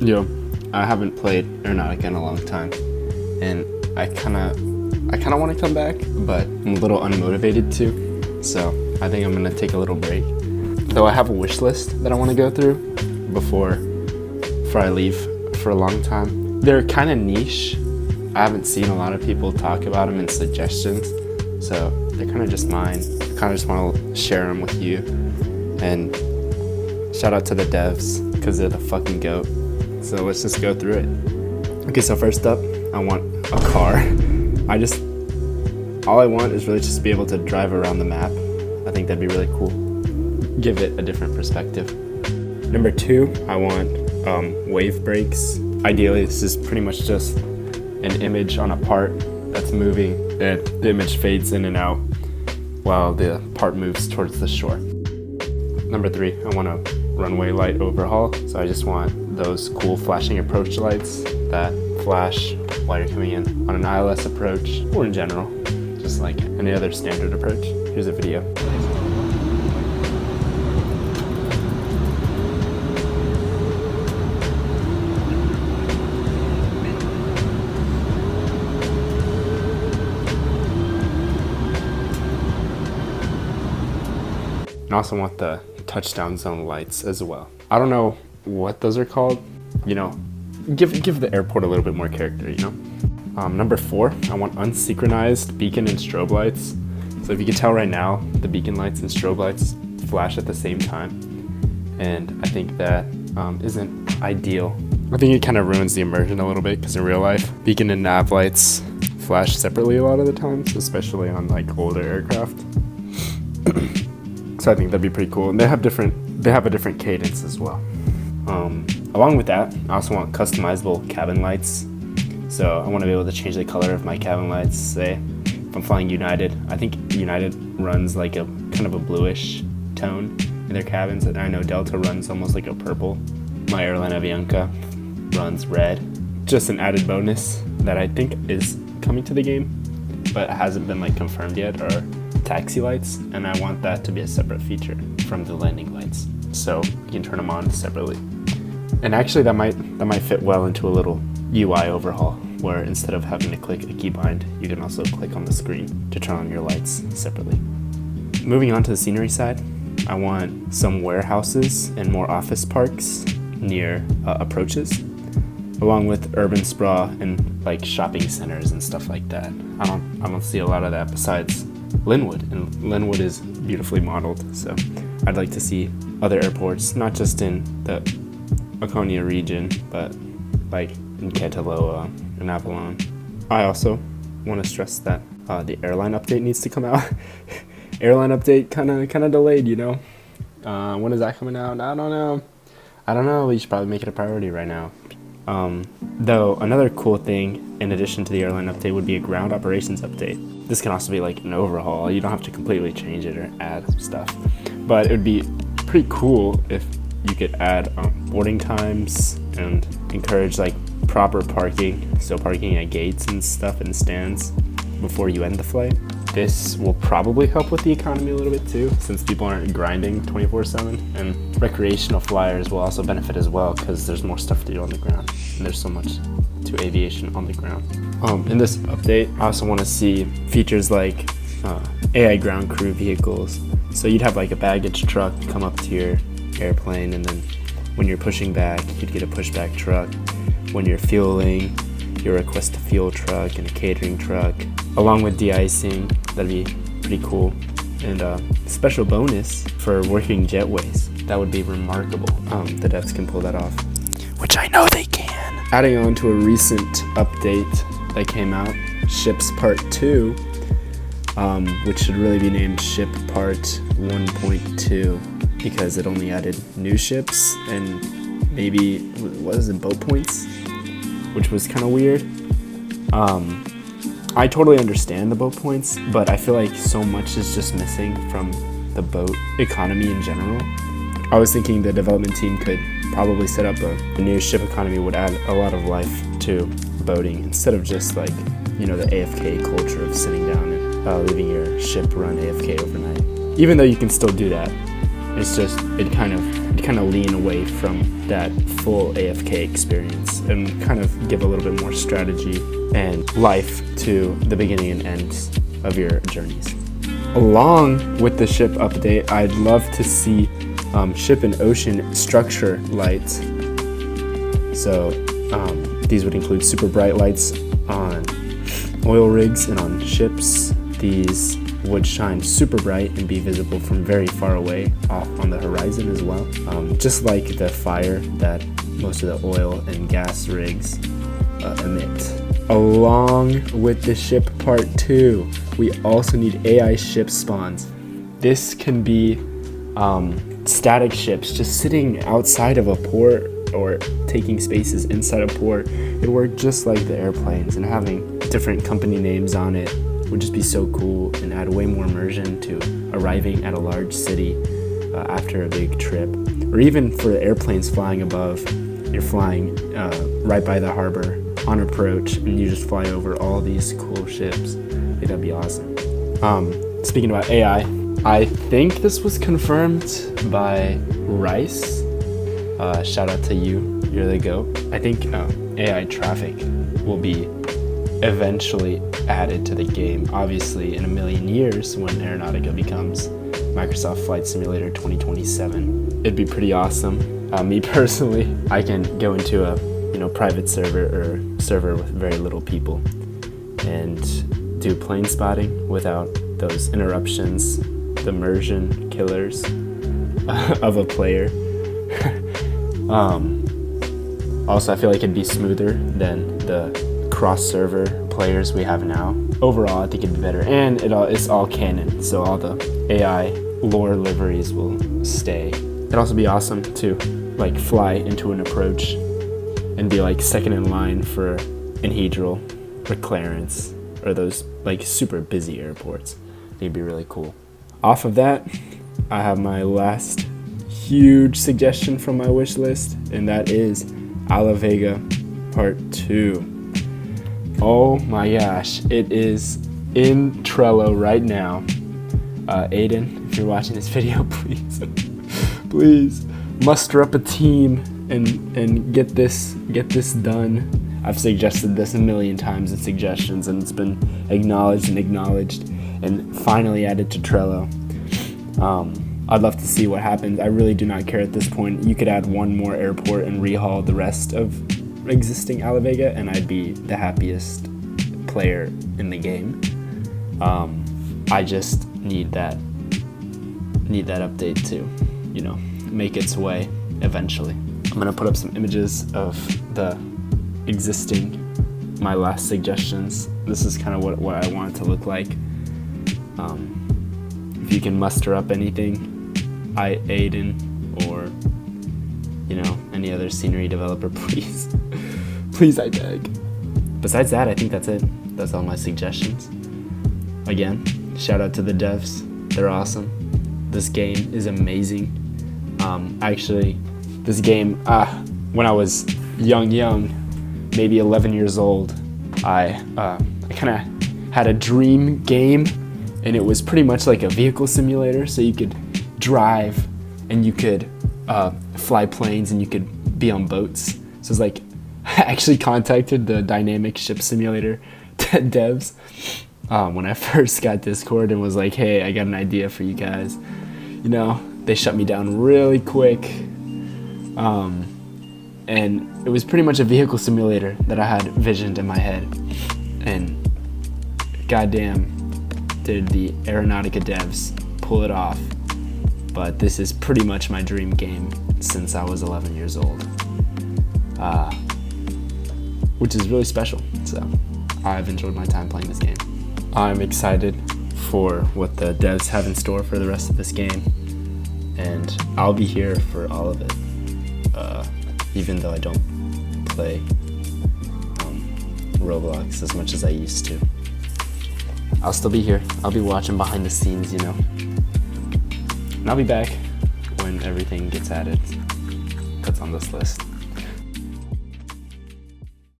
Yo, I haven't played Aeronautica in a long time, and I kind of want to come back, but I'm a little unmotivated to, so I think I'm gonna take a little break. Though I have a wish list that I want to go through before I leave for a long time. They're kind of niche. I haven't seen a lot of people talk about them in suggestions, so they're kind of just mine. I kind of just want to share them with you, and shout out to the devs, because they're the fucking GOAT. So let's just go through it. Okay, so first up, I want a car. All I want is really just to be able to drive around the map. I think that'd be really cool. Give it a different perspective. Number 2, I want wave breaks. Ideally, this is pretty much just an image on a part that's moving, and the image fades in and out while the part moves towards the shore. Number 3, I want a runway light overhaul. So I just want those cool flashing approach lights that flash while you're coming in on an ILS approach, or in general, just like any other standard approach. Here's a video. And I also want the touchdown zone lights as well. I don't know what those are called. Give the airport a little bit more character, Number 4, I want unsynchronized beacon and strobe lights. So if you can tell right now, the beacon lights and strobe lights flash at the same time. And I think that isn't ideal. I think it kind of ruins the immersion a little bit, because in real life, beacon and nav lights flash separately a lot of the times, especially on like older aircraft. So I think that'd be pretty cool. And they have a different cadence as well. Along with that, I also want customizable cabin lights. So I want to be able to change the color of my cabin lights. Say, if I'm flying United, I think United runs like a kind of a bluish tone in their cabins, and I know Delta runs almost like a purple. My airline Avianca runs red. Just an added bonus that I think is coming to the game, but hasn't been like confirmed yet, are taxi lights, and I want that to be a separate feature from the landing lights, so you can turn them on separately. And actually that might fit well into a little UI overhaul, where instead of having to click a keybind, you can also click on the screen to turn on your lights separately. Moving on to the scenery side, I want some warehouses and more office parks near approaches, along with urban sprawl and like shopping centers and stuff like that. I don't see a lot of that besides Linwood, and Linwood is beautifully modeled, so I'd like to see other airports, not just in the Oconee region, but like in Ketaloa and Avalon. I also want to stress that the airline update needs to come out. Airline update kind of delayed, When is that coming out? I don't know. We should probably make it a priority right now. Though another cool thing in addition to the airline update would be a ground operations update. This can also be like an overhaul. You don't have to completely change it or add stuff, but it would be pretty cool if you could add boarding times and encourage like proper parking, so parking at gates and stuff and stands before you end the flight. This will probably help with the economy a little bit too, since people aren't grinding 24/7, and recreational flyers will also benefit as well, because there's more stuff to do on the ground, and there's so much to aviation on the ground. In this update, I also want to see features like AI ground crew vehicles. So you'd have like a baggage truck come up to your airplane, and then when you're pushing back, you'd get a pushback truck. When you're fueling, you request a fuel truck and a catering truck, along with de-icing. That'd be pretty cool. And special bonus for working jetways. That would be remarkable. The devs can pull that off, which I know they can. Adding on to a recent update that came out, Ships Part 2, which should really be named Ship Part 1.2, because it only added new ships and maybe, boat points, which was kind of weird. I totally understand the boat points, but I feel like so much is just missing from the boat economy in general. I was thinking the development team could probably set up a new ship economy would add a lot of life to boating, instead of just like, the AFK culture of sitting down and leaving your ship run AFK overnight. Even though you can still do that, It's just it kind of lean away from that full AFK experience and kind of give a little bit more strategy and life to the beginning and ends of your journeys. Along with the ship update, I'd love to see ship and ocean structure lights. So these would include super bright lights on oil rigs and on ships. These would shine super bright and be visible from very far away off on the horizon as well. Just like the fire that most of the oil and gas rigs emit. Along with the ship part 2, we also need AI ship spawns. This can be static ships just sitting outside of a port or taking spaces inside a port. It worked just like the airplanes, and having different company names on it would just be so cool and add way more immersion to arriving at a large city after a big trip. Or even for the airplanes flying above, you're flying right by the harbor on approach and you just fly over all these cool ships. I think that'd be awesome. Speaking about AI, I think this was confirmed by Rice. Shout out to you, you're the GOAT. I think AI traffic will be eventually added to the game, obviously in a million years when Aeronautica becomes Microsoft Flight Simulator 2027. It'd be pretty awesome. Me personally, I can go into a private server or server with very little people and do plane spotting without those interruptions, the immersion killers of a player. Also, I feel like it'd be smoother than the cross-server players we have now. Overall, I think it'd be better, and it's all canon, so all the AI lore liveries will stay. It'd also be awesome to like fly into an approach and be like second in line for an Hedral or Clarence or those like super busy airports. It'd be really cool. Off of that, I have my last huge suggestion from my wish list, and that is Aeronautica Part 2. Oh my gosh, it is in Trello right now. Aiden, if you're watching this video, please muster up a team and get this done. I've suggested this a million times in suggestions, and it's been acknowledged and finally added to Trello. I'd love to see what happens. I really do not care at this point. You could add one more airport and rehaul the rest of existing Aeronautica, and I'd be the happiest player in the game. I just need that update to, make its way eventually. I'm gonna put up some images of the my last suggestions. This is kind of what I want it to look like. If you can muster up anything, Aiden or any other scenery developer, please, I beg. Besides that, I think that's it. That's all my suggestions. Again, shout out to the devs. They're awesome. This game is amazing. Actually, this game, when I was young, maybe 11 years old, I kind of had a dream game, and it was pretty much like a vehicle simulator. So you could drive, and you could fly planes, and you could be on boats. So it's like, I actually contacted the dynamic ship simulator devs when I first got Discord and was like, hey, I got an idea for you guys. They shut me down really quick. And it was pretty much a vehicle simulator that I had visioned in my head. And goddamn, did the Aeronautica devs pull it off. But this is pretty much my dream game since I was 11 years old. Which is really special. So I've enjoyed my time playing this game. I'm excited for what the devs have in store for the rest of this game. And I'll be here for all of it. Even though I don't play Roblox as much as I used to. I'll still be here. I'll be watching behind the scenes, And I'll be back when everything gets added that's on this list.